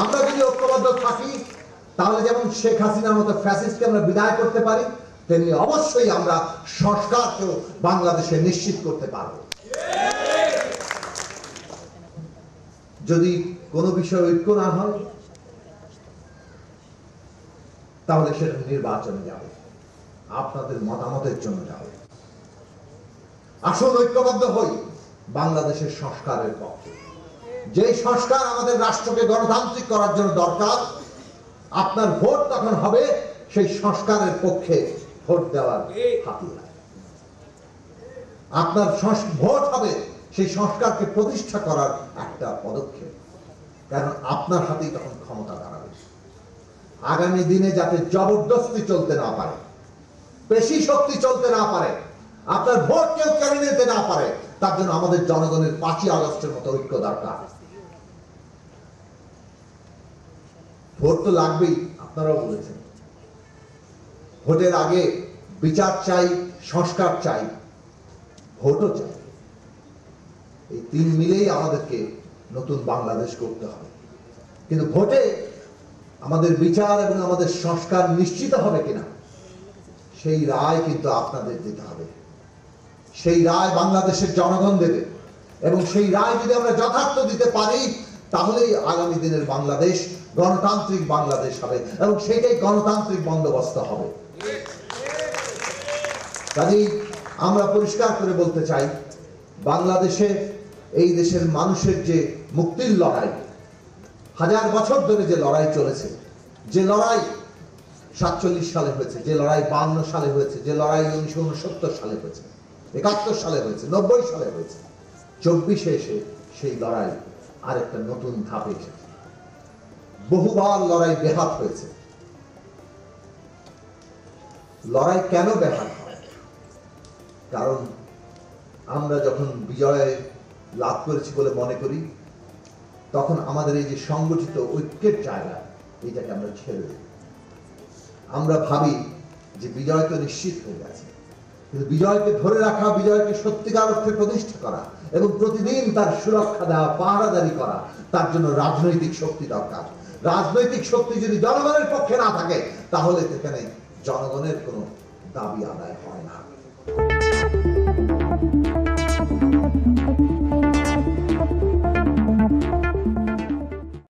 আমরা যদি ঐক্যবদ্ধ থাকি তাহলে যেমন শেখ হাসিনার মতো ফ্যাসিস্টকে আমরা বিদায় করতে পারি, তেমনি অবশ্যই আমরা সংস্কারকেও বাংলাদেশে নিশ্চিত করতে পারব। যদি কোনো বিষয়ে ঐক্য না হয় তাহলে সেটা নির্বাচনে যাবে, আপনাদের মতামতের জন্য যাবে। আসল ঐক্যবদ্ধ হই বাংলাদেশের সংস্কারের পক্ষে। যে সংস্কার আমাদের রাষ্ট্রকে গণতান্ত্রিক করার জন্য দরকার, আপনার ভোট তখন হবে সেই সংস্কারের পক্ষে ভোট দেওয়ার হাতিয়ার। আপনার ভোট হবে সেই সংস্কারকে প্রতিষ্ঠা করার একটা পদক্ষেপ, কারণ আপনার হাতেই তখন ক্ষমতা দাঁড়াবে। আগামী দিনে যাতে জবরদস্তি চলতে না পারে, পেশি শক্তি চলতে না পারে, আপনার ভোট কেউ কেড়ে নিতে না পারে, তার জন্য আমাদের জনগণের 5ই আগস্টের মতো ঐক্য দরকার। ভোট তো লাগবেই, আপনারাও বলেছেন। ভোটের আগে বিচার চাই, সংস্কার চাই, ভোটও চাই। এই 3 মিলেই আমাদেরকে নতুন বাংলাদেশ করতে হবে। কিন্তু ভোটে আমাদের বিচার এবং আমাদের সংস্কার নিশ্চিত হবে কিনা সেই রায় কিন্তু আপনাদের দিতে হবে। সেই রায় বাংলাদেশের জনগণ দেবে, এবং সেই রায় যদি আমরা যথার্থ দিতে পারি তাহলেই আগামী দিনের বাংলাদেশ গণতান্ত্রিক বাংলাদেশ হবে, এবং সেইটাই গণতান্ত্রিক বন্দোবস্ত হবে। কাজেই আমরা পরিষ্কার করে বলতে চাই, বাংলাদেশে এই দেশের মানুষের যে মুক্তির লড়াই, 1000 বছর ধরে যে লড়াই চলেছে, যে লড়াই 47 সালে হয়েছে, যে লড়াই 52 সালে হয়েছে, যে লড়াই 1969 সালে হয়েছে, 71 সালে হয়েছে, 90 সালে হয়েছে, 24-এ এসে সেই লড়াই আরেকটা নতুন ধাপে এসেছে। বহুবার লড়াই ব্যাহত হয়েছে। লড়াই কেন ব্যাহত হয়? কারণ আমরা যখন বিজয় লাভ করেছি বলে মনে করি, তখন আমাদের এই যে সংগঠিত ঐক্যের জায়গা, এইটাকে আমরা ছেড়ে দিই। আমরা ভাবি যে বিজয় তো নিশ্চিত হয়ে গেছে, কিন্তু বিজয়কে ধরে রাখা, বিজয়কে সত্যিকার অর্থে প্রতিষ্ঠা করা এবং প্রতিদিন তার সুরক্ষা দেওয়া, পাহারাদারি করা, তার জন্য রাজনৈতিক শক্তি দরকার। রাজনৈতিক শক্তি যদি জনগণের পক্ষে না থাকে তাহলে সেখানে জনগণের কোনো দাবি আদায় হয় না।